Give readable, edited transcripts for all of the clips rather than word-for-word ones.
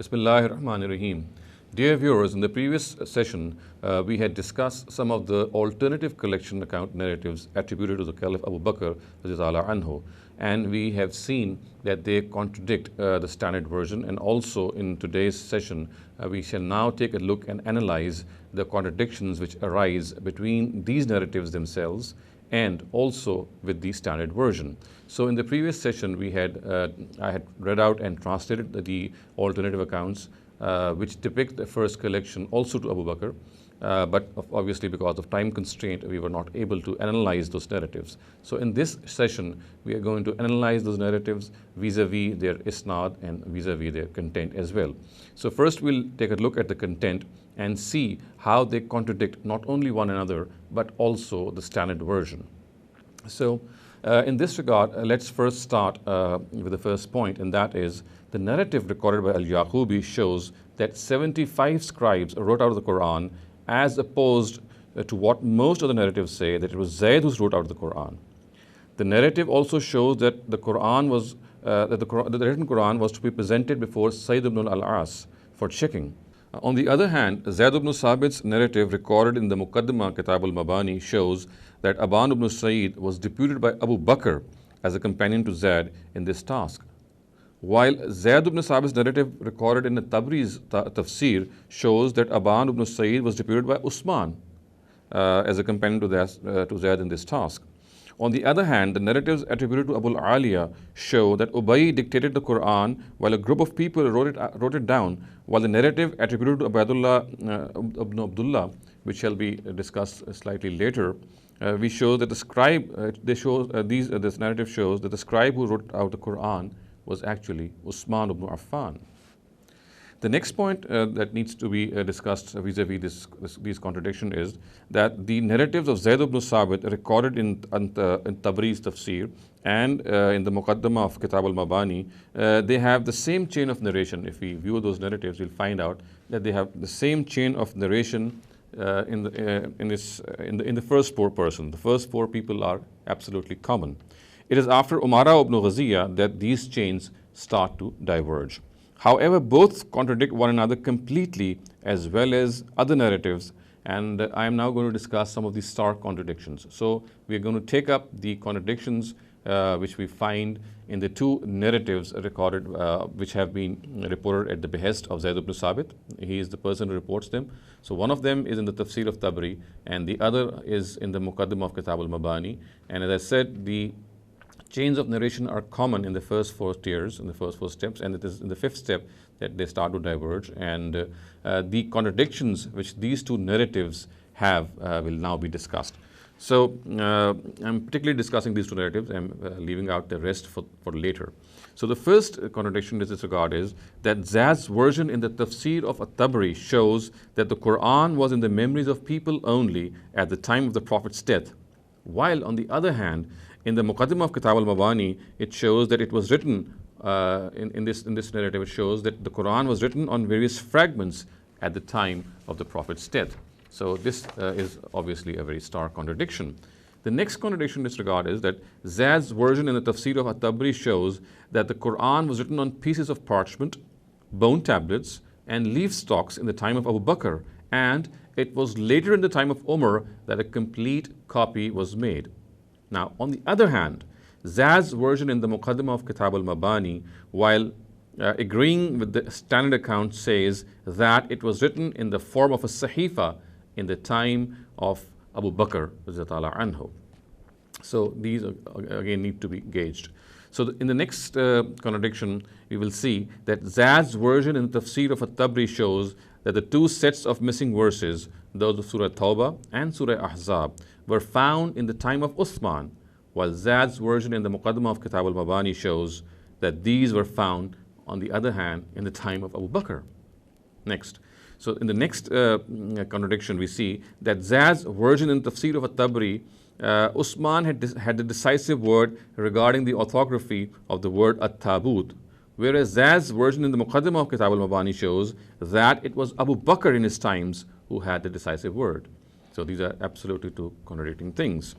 Bismillahir Rahmanir Rahim. Dear viewers, in the previous session, we had discussed some of the alternative collection account narratives attributed to the Caliph Abu Bakr anhu, and we have seen that they contradict the standard version. And also in today's session, we shall now take a look and analyze the contradictions which arise between these narratives themselves and also with the standard version. So in the previous session, I had read out and translated the alternative accounts which depict the first collection also to Abu Bakr, but obviously because of time constraint, we were not able to analyze those narratives. So in this session, we are going to analyze those narratives vis-a-vis their isnad and vis-a-vis their content as well. So first we'll take a look at the content and see how they contradict not only one another, but also the standard version. So in this regard, let's first start with the first point, and that is the narrative recorded by Al-Yaqubi shows that 75 scribes wrote out of the Quran, as opposed to what most of the narratives say, that it was Zayd who wrote out the Quran. The narrative also shows that the Quran was the written Quran was to be presented before Sayyid ibn al-As for checking. On the other hand, Zayd ibn Sabit's narrative recorded in the Muqaddimah Kitab al-Mabani shows that Aban ibn Sa'id was deputed by Abu Bakr as a companion to Zayd in this task. While Zayd ibn Sabit's narrative recorded in the Tabri's tafsir shows that Aban ibn Sa'id was deputed by Usman as a companion to Zayd in this task. On the other hand, the narratives attributed to Abu al-Aliya show that Ubay dictated the Quran while a group of people wrote it down, while the narrative attributed to Ubaydullah ibn Abdullah, which shall be discussed slightly later, we show that the scribe, this narrative shows that the scribe who wrote out the Quran was actually Usman ibn Affan. The next point that needs to be discussed vis-a-vis these contradictions is that the narratives of Zayd ibn Sabit recorded in Tabri's tafsir and in the Muqaddimah of Kitab al-Mabani, they have the same chain of narration. If we view those narratives, we'll find out that they have the same chain of narration in the first four persons. The first four people are absolutely common. It is after Umara ibn Ghaziyah that these chains start to diverge. However, both contradict one another completely, as well as other narratives, and I am now going to discuss some of these stark contradictions. So we are going to take up the contradictions which we find in the two narratives recorded, which have been reported at the behest of Zayd ibn Sabit. He is the person who reports them. So one of them is in the tafsir of Tabri, and the other is in the Muqaddimah of Kitab al-Mabani. And as I said, the chains of narration are common in the first four tiers, in the first four steps, and it is in the fifth step that they start to diverge. And the contradictions which these two narratives have will now be discussed. So I'm particularly discussing these two narratives. I'm leaving out the rest for later. So the first contradiction in this regard is that Zayd's version in the tafsir of At-Tabari shows that the Quran was in the memories of people only at the time of the Prophet's death, while on the other hand, in the Muqaddimah of Kitab al-Mabani, it shows that it was written, in this narrative, it shows that the Quran was written on various fragments at the time of the Prophet's death. So this is obviously a very stark contradiction. The next contradiction in this regard is that Zayd's version in the tafsir of At-Tabari shows that the Quran was written on pieces of parchment, bone tablets, and leaf stalks in the time of Abu Bakr, and it was later in the time of Umar that a complete copy was made. Now, on the other hand, Zayd's version in the Muqaddimah of Kitab al-Mabani, while agreeing with the standard account, says that it was written in the form of a sahifa in the time of Abu Bakr anhu. So these again need to be gauged. So in the next contradiction, we will see that Zayd's version in the tafsir of At-Tabari shows that the two sets of missing verses, those of Surah Tawbah and Surah Ahzab, were found in the time of Uthman, while Zayd's version in the Muqaddimah of Kitab al-Mabani shows that these were found, on the other hand, in the time of Abu Bakr. Next. So in the next contradiction, we see that Zayd's version in the tafsir of At-Tabari, Usman had the decisive word regarding the orthography of the word At-Tabut, whereas Zayd's version in the Muqaddimah of Kitab al-Mabani shows that it was Abu Bakr in his times who had the decisive word. So these are absolutely two contradicting things.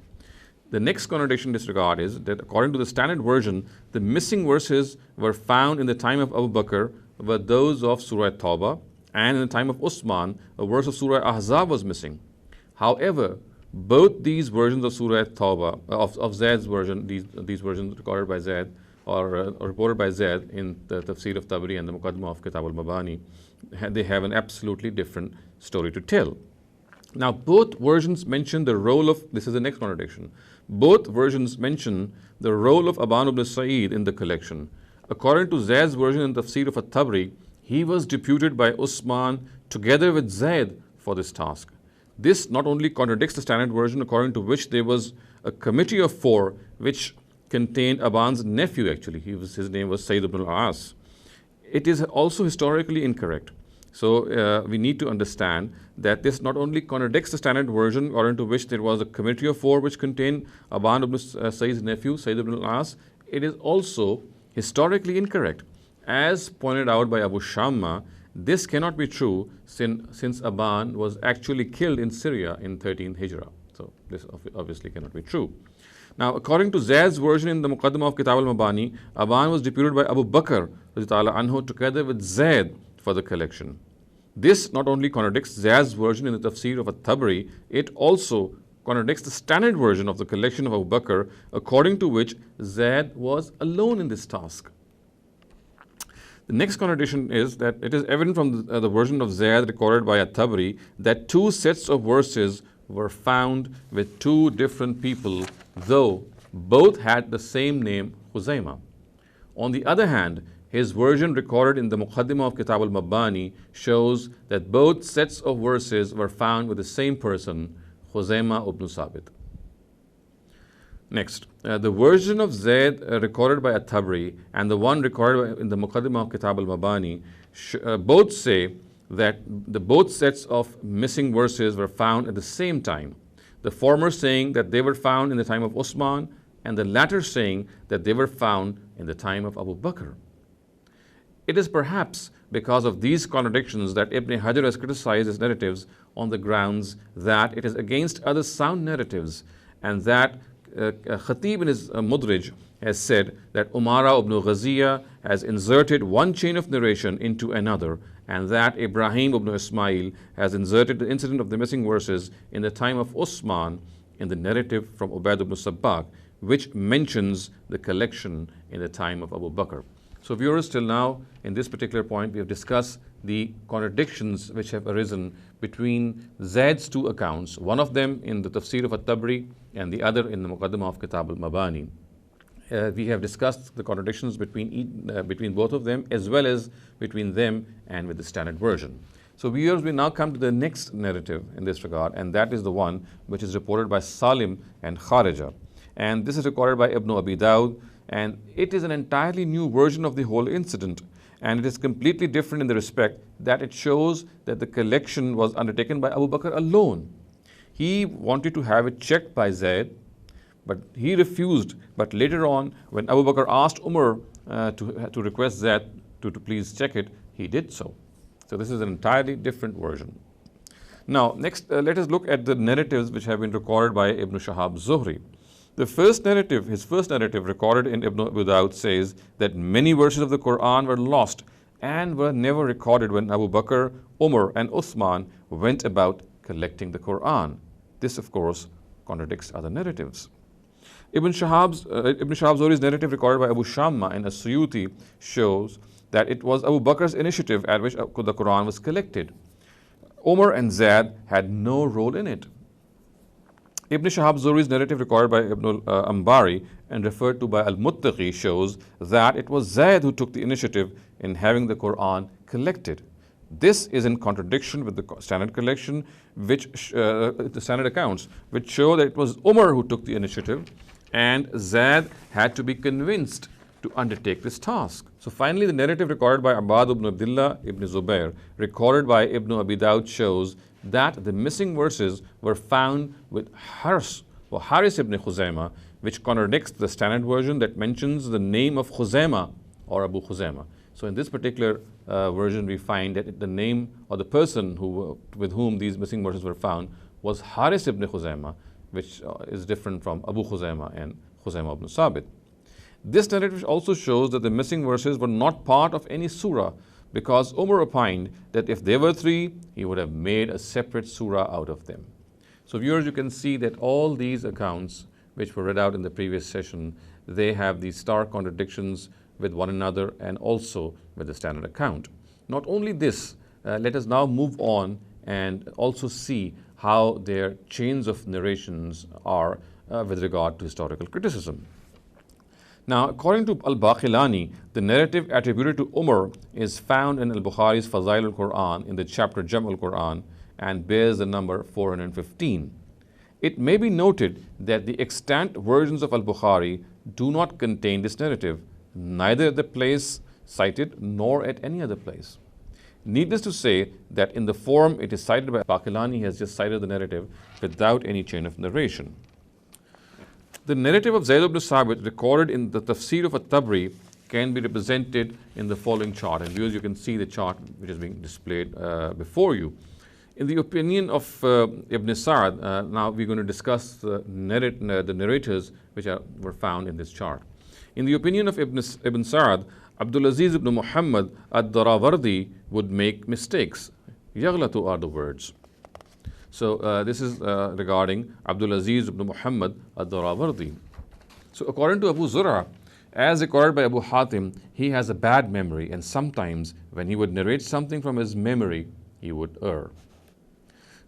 The next contradiction in this regard is that according to the standard version, the missing verses were found in the time of Abu Bakr, were those of Surah Tawbah, and in the time of Usman, a verse of Surah Ahzab was missing. However, both these versions of Surah Tawbah, of Zayd's version, these versions recorded by Zayd or reported by Zayd in the Tafsir of Tabari and the Muqaddimah of Kitab al-Mabani, they have an absolutely different story to tell. Now, both versions mention the role of, this is the next contradiction, both versions mention the role of Aban ibn Sa'id in the collection. According to Zayd's version in the Tafsir of At-Tabari, he was deputed by Usman together with Zayd for this task. This not only contradicts the standard version according to which there was a committee of 4 which contained Aban's nephew actually, his name was Sayyid ibn al-As. It is also historically incorrect. So we need to understand that this not only contradicts the standard version according to which there was a committee of 4 which contained Aban ibn Sayyid's nephew, Sayyid ibn al-As, it is also historically incorrect. As pointed out by Abu Shamma, this cannot be true since Aban was actually killed in Syria in 13th Hijrah. So this obviously cannot be true. Now, according to Zayd's version in the Muqaddimah of Kitab al-Mabani, Aban was deputed by Abu Bakr anhu together with Zayd for the collection. This not only contradicts Zayd's version in the Tafsir of At-Tabari, it also contradicts the standard version of the collection of Abu Bakr, according to which Zayd was alone in this task. The next contradiction is that it is evident from the version of Zayd recorded by At-Tabari that 2 sets of verses were found with 2 different people, though both had the same name, Khuzaimah. On the other hand, his version recorded in the Muqaddimah of Kitab al-Mabani shows that both sets of verses were found with the same person, Khuzaimah ibn Sabit. Next, the version of Zayd recorded by At-Tabari and the one recorded in the Muqaddimah of Kitab al-Mabani both say that the both sets of missing verses were found at the same time. The former saying that they were found in the time of Usman, and the latter saying that they were found in the time of Abu Bakr. It is perhaps because of these contradictions that Ibn Hajar has criticized his narratives on the grounds that it is against other sound narratives, and that Khatib in his Mudraj has said that Umara ibn Ghaziyah has inserted one chain of narration into another, and that Ibrahim ibn Ismail has inserted the incident of the missing verses in the time of Usman in the narrative from Ubayd ibn Sabbaq, which mentions the collection in the time of Abu Bakr. So viewers, till now in this particular point we have discussed the contradictions which have arisen between Zayd's 2 accounts, one of them in the Tafsir of At-Tabari and the other in the Muqaddimah of Kitab al-Mabani. We have discussed the contradictions between both of them, as well as between them and with the standard version. So viewers, we now come to the next narrative in this regard, and that is the one which is reported by Salim and Kharija. And this is recorded by Ibn Abi Dawud, and it is an entirely new version of the whole incident, and it is completely different in the respect that it shows that the collection was undertaken by Abu Bakr alone. He wanted to have it checked by Zayd, but he refused. But later on, when Abu Bakr asked Umar to request Zayd to please check it, he did so. So this is an entirely different version. Now, next, let us look at the narratives which have been recorded by Ibn Shihab Zuhri. The first narrative, his first narrative recorded in Ibn Abi Dawud says that many verses of the Quran were lost and were never recorded when Abu Bakr, Umar and Uthman went about collecting the Quran. This, of course, contradicts other narratives. Ibn Shihab Zuhri's narrative recorded by Abu Shamma and As-Suyuti shows that it was Abu Bakr's initiative at which the Quran was collected. Umar and Zayd had no role in it. Ibn Shihab Zuhri's narrative recorded by Ibn Ambari and referred to by Al-Muttaqi shows that it was Zayd who took the initiative in having the Quran collected. This is in contradiction with the standard collection, the standard accounts, which show that it was Umar who took the initiative and Zayd had to be convinced to undertake this task. So finally, the narrative recorded by Abad ibn Abdullah ibn Zubair, recorded by Ibn Abi Dawud, shows that the missing verses were found with Haris ibn Khuzaimah, which contradicts the standard version that mentions the name of Khuzaimah or Abu Khuzaimah. So in this particular version, we find that the name or the person with whom these missing verses were found was Haris ibn Khuzaimah, which is different from Abu Khuzaimah and Khuzaimah ibn Sabit. This narrative also shows that the missing verses were not part of any surah, because Umar opined that if there were three, he would have made a separate surah out of them. So viewers, you can see that all these accounts which were read out in the previous session, they have these stark contradictions with one another and also with the standard account. Not only this, let us now move on and also see how their chains of narrations are with regard to historical criticism. Now, according to Al-Baqillani, the narrative attributed to Umar is found in Al-Bukhari's Fazail al-Quran in the chapter Jam al-Quran and bears the number 415. It may be noted that the extant versions of Al-Bukhari do not contain this narrative, neither at the place cited nor at any other place. Needless to say that in the form it is cited by Baqillani, he has just cited the narrative without any chain of narration. The narrative of Zayd ibn Sabit recorded in the Tafsir of At-Tabri can be represented in the following chart. And viewers, you can see the chart which is being displayed before you. In the opinion of Ibn Sa'd, now we're going to discuss the narrators which were found in this chart. In the opinion of Ibn Sa'd, Abdulaziz ibn Muhammad ad-Darawardi would make mistakes. Yaghlatu are the words. So this is regarding Abdulaziz ibn Muhammad ad-Darawardi. So according to Abu Zur'a, as recorded by Abu Hatim, he has a bad memory, and sometimes when he would narrate something from his memory, he would err.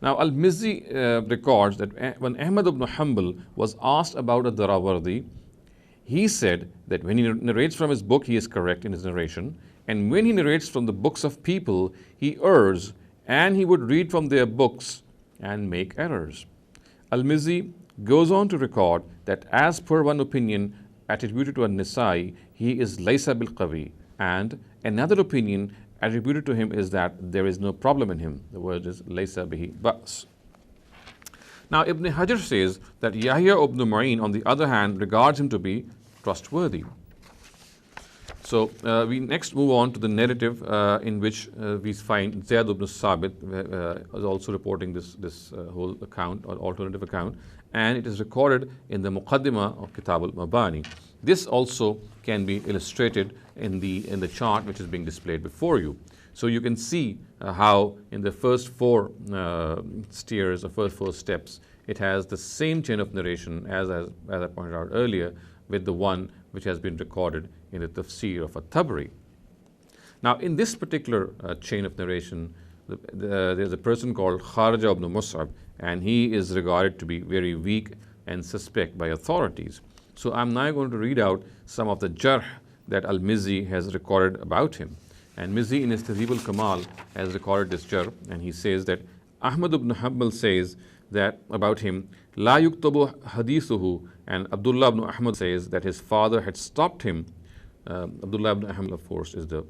Now Al-Mizzi records that when Ahmed ibn Hanbal was asked about ad-Darawardi, he said that when he narrates from his book, he is correct in his narration, and when he narrates from the books of people, he errs, and he would read from their books and make errors. Al-Mizzi goes on to record that as per one opinion attributed to An-Nisai, he is laysa bil qawi, and another opinion attributed to him is that there is no problem in him. The word is laysa bihi ba's. Now Ibn Hajar says that Yahya ibn Ma'in, on the other hand, regards him to be trustworthy. So we next move on to the narrative in which we find Zayd ibn Sabit is also reporting this whole account or alternative account, and it is recorded in the Muqaddimah of Kitab al-Mabani. This also can be illustrated in the chart which is being displayed before you. So you can see how in the first four steers or first four steps, it has the same chain of narration as I pointed out earlier, with the one which has been recorded in the Tafsir of At-Tabri. Now in this particular chain of narration, there's a person called Kharija ibn Mus'ab, and he is regarded to be very weak and suspect by authorities. So I'm now going to read out some of the jarh that Al-Mizzi has recorded about him. And Mizzi in his Tahdhib al-Kamal has recorded this jarh, and he says that Ahmed ibn Hanbal says that about him, La yuktabu hadithuhu, and Abdullah ibn Ahmad says that his father had stopped him. Abdullah ibn Ahmad, of course, is the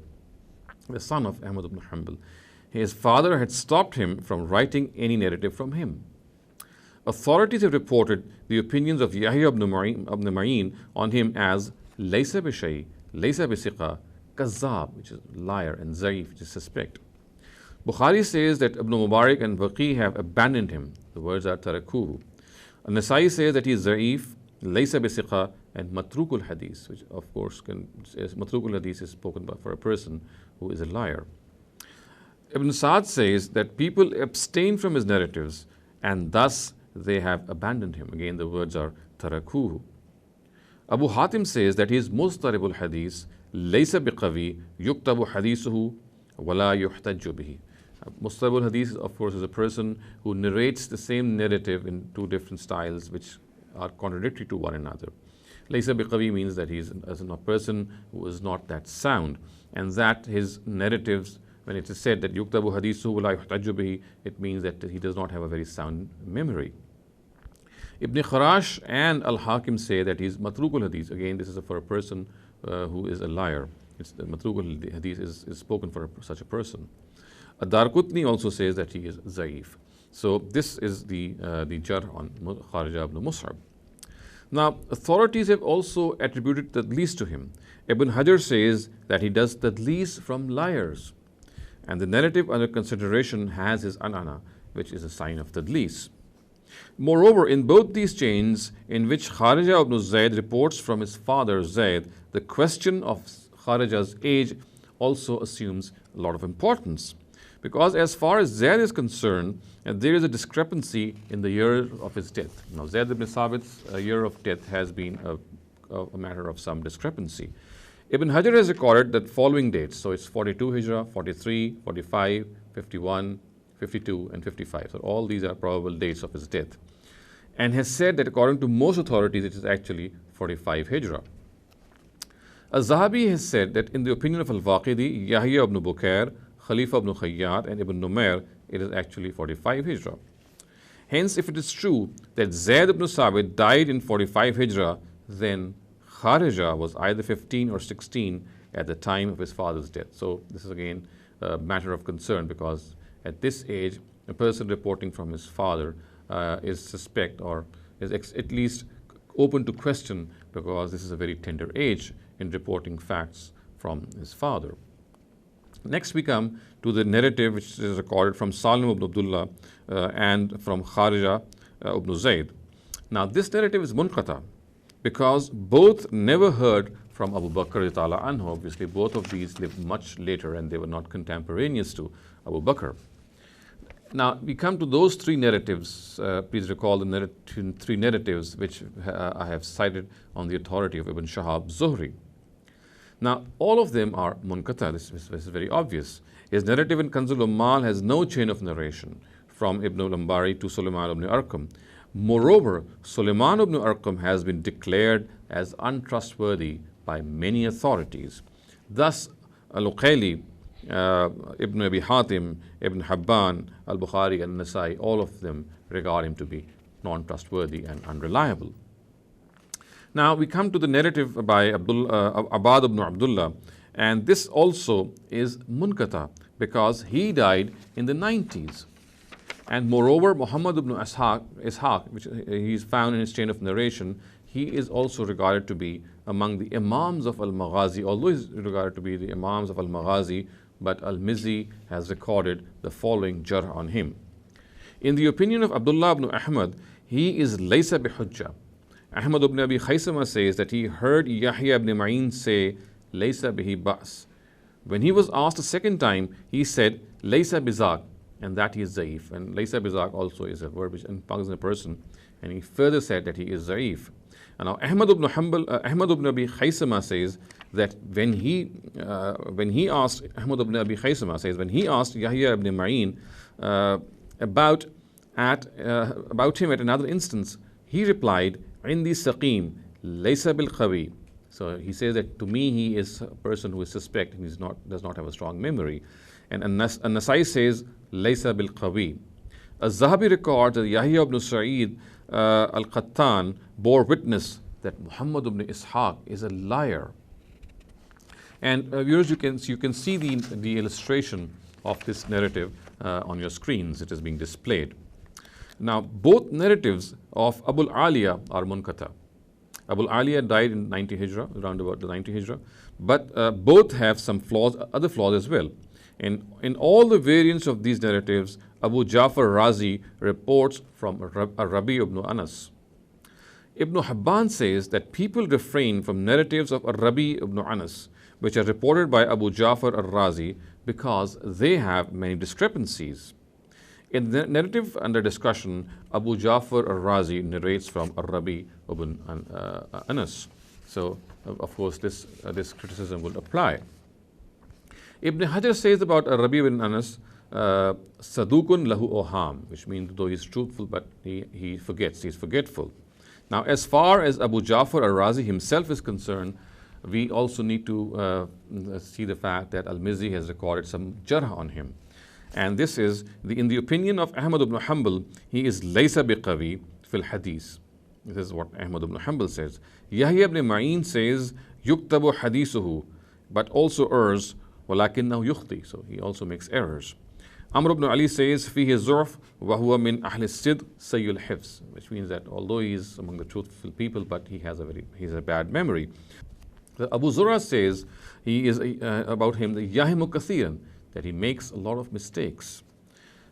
son of Ahmad ibn Hanbal. His father had stopped him from writing any narrative from him. Authorities have reported the opinions of Yahya ibn Ma'in on him as laysa bi shay, laysa bi siqa, kazzab, which is liar, and zaif, which is suspect. Bukhari says that Ibn Mubarak and Baqi have abandoned him. The words are tarakuhu. An-Nasai says that he is zaif, laysa bi siqa, and matrukul hadith, which of course matrukul hadith is spoken by for a person who is a liar. Ibn Sa'd says that people abstain from his narratives, and thus they have abandoned him. Again, the words are tarakuhu. Abu Hatim says that he is mustaribul hadith, laysa biqawi, yuktabu hadithuhu, wala yuhtajju bihi. Mustaribul hadith, of course, is a person who narrates the same narrative in two different styles which are contradictory to one another. Laysa biqawi means that he is a person who is not that sound, and that his narratives, when it is said that yuktabu hadithuhu wala yuhtajju bihi, it means that he does not have a very sound memory. Ibn Kharash and Al-Hakim say that he is matrukul hadith. Again, this is for a person who is a liar. The matrukul hadith is spoken for such a person. Ad-Darqutni also says that he is zaif. So this is the jar on Kharija ibn Mus'ab. Now, authorities have also attributed tadlis to him. Ibn Hajar says that he does tadlis from liars, and the narrative under consideration has his anana, which is a sign of tadlis. Moreover, in both these chains, in which Kharija ibn Zayd reports from his father Zayd, the question of Kharija's age also assumes a lot of importance. Because as far as Zayd is concerned, there is a discrepancy in the year of his death. Now, Zayd ibn Sabit's year of death has been a matter of some discrepancy. Ibn Hajar has recorded that following dates, so it's 42 Hijrah, 43, 45, 51, 52, and 55. So all these are probable dates of his death. And has said that according to most authorities, it is actually 45 Hijrah. Al-Zahabi has said that in the opinion of Al-Waqidi, Yahya ibn Bukair, Khalifa ibn Khayyat, and Ibn Numair, it is actually 45 Hijrah. Hence, if it is true that Zayd ibn Sabit died in 45 Hijrah, then Kharija was either 15 or 16 at the time of his father's death. So this is again a matter of concern, because at this age, a person reporting from his father is suspect, or is at least open to question, because this is a very tender age in reporting facts from his father. Next we come to the narrative which is recorded from Salim ibn Abdullah and from Kharija ibn Zayd. Now this narrative is munqata, because both never heard from Abu Bakr anhu. Obviously both of these lived much later and they were not contemporaneous to Abu Bakr. Now we come to those three narratives. Please recall the three narratives which I have cited on the authority of Ibn Shahab Zuhri. Now all of them are munqata. This is very obvious. His narrative in Kanzul Ummal has no chain of narration from Ibn al-Ambari to Sulaiman ibn Arqam. Moreover, Sulaiman ibn Arqam has been declared as untrustworthy by many authorities. Thus, Al-Uqayli, Ibn Abi Hatim, Ibn Habban, Al-Bukhari and Nasai, all of them regard him to be non-trustworthy and unreliable. Now we come to the narrative by Abad ibn Abdullah, and this also is munqata because he died in the 90s. And moreover, Muhammad ibn Ishaq, which he is found in his chain of narration, he is also regarded to be among the Imams of Al-Maghazi, although he is regarded to be the Imams of Al-Maghazi, but Al-Mizzi has recorded the following jarh on him. In the opinion of Abdullah ibn Ahmed, he is laysa bihujja. Ahmed ibn Abi Khaysama says that he heard Yahya ibn Ma'in say, laysa bihi ba's. When he was asked a second time, he said, laysa bizak, and that he is zaif. And laysa bizak also is a verb which implies a person. And he further said that he is zaif. And now Ahmed ibn Abi Khaysama says that when he asked Ahmed ibn Abi Khaysama says when he asked Yahya ibn Ma'in about him at another instance, he replied, "Indi saqim, laysa bil qawi." So he says that to me he is a person who is suspect and does not have a strong memory. And An-Nasai says, laysa bil qawi. Az-Zahabi records that Yahya ibn Sa'id al-Qattan bore witness that Muhammad ibn Ishaq is a liar. And viewers, you can see the illustration of this narrative on your screens. It is being displayed. Now, both narratives of Abu al-Aliya are munqata. Abu al-Aliya died in 90 Hijrah, around about the 90 Hijrah, but both have some flaws, other flaws as well. And in all the variants of these narratives, Abu Ja'far Razi reports from Rabi ibn Anas. Ibn Habban says that people refrain from narratives of Rabi ibn Anas, which are reported by Abu Ja'far al-Razi, because they have many discrepancies. In the narrative under discussion, Abu Ja'far al-Razi narrates from Rabi ibn Anas. So, of course, this criticism will apply. Ibn Hajar says about Rabi ibn Anas, Sadukun lahu oham, which means though he is truthful, but he forgets, he is forgetful. Now, as far as Abu Ja'far al-Razi himself is concerned, we also need to see the fact that Al-Mizzi has recorded some jarh on him. And this is, in the opinion of Ahmad ibn Hanbal, he is laysa biqawi fil hadith. This is what Ahmad ibn Hanbal says. Yahya ibn Ma'in says, yuktabu hadithuhu, but also errs, walakinnahu yukhti, so he also makes errors. Amr ibn Ali says, fihi zurf wa huwa min ahli sidq sayyul hifz, which means that although he is among the truthful people, but he has a bad memory. Abu Zur'a says he is about him the yahimu kathiran, that he makes a lot of mistakes.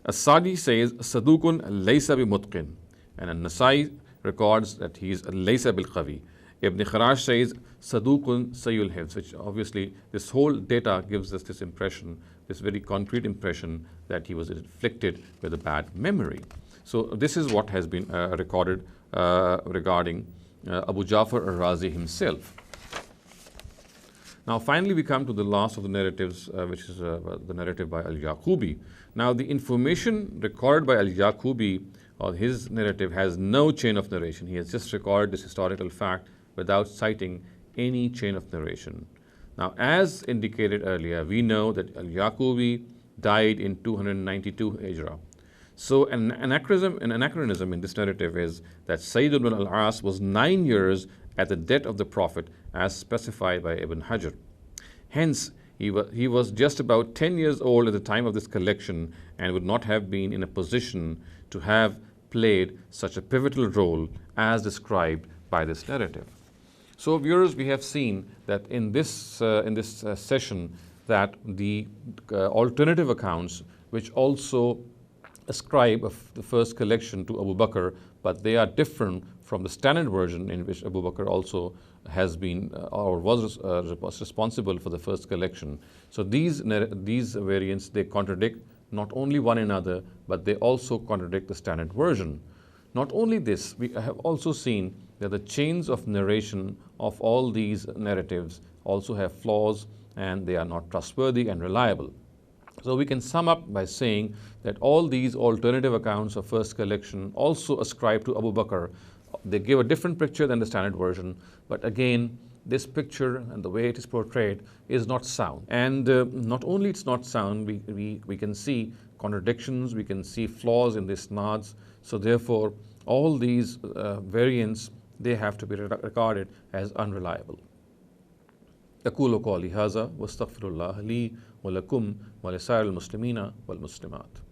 As-Sadi says sadukun laysa bi mutqin, and An-Nasai records that he is laysa bil qawi. Ibn Kharash says Sadukun Sayul Hifz, which obviously this whole data gives us this impression, this very concrete impression that he was afflicted with a bad memory. So this is what has been recorded regarding Abu Ja'far al-Razi himself. Now finally we come to the last of the narratives, which is the narrative by Al-Yaqubi. Now the information recorded by Al-Yaqubi, or his narrative, has no chain of narration. He has just recorded this historical fact without citing any chain of narration. Now as indicated earlier, we know that Al-Yaqubi died in 292 Hijrah. So an anachronism in this narrative is that Sayyid ibn al-As was 9 years at the death of the Prophet as specified by Ibn Hajar. Hence, he was just about 10 years old at the time of this collection and would not have been in a position to have played such a pivotal role as described by this narrative. So viewers, we have seen that in this session that the alternative accounts, which also ascribe of the first collection to Abu Bakr, but they are different from the standard version in which Abu Bakr also has been or was responsible for the first collection. So these variants, they contradict not only one another, but they also contradict the standard version. Not only this, we have also seen that the chains of narration of all these narratives also have flaws and they are not trustworthy and reliable. So we can sum up by saying that all these alternative accounts of first collection also ascribe to Abu Bakr. They give a different picture than the standard version, but again, this picture and the way it is portrayed is not sound. And not only it's not sound, we can see contradictions, we can see flaws in this nads. So therefore, all these variants, they have to be regarded as unreliable. أقول قولي هذا واستغفر الله لي ولكم ولسائر المسلمين والمسلمات.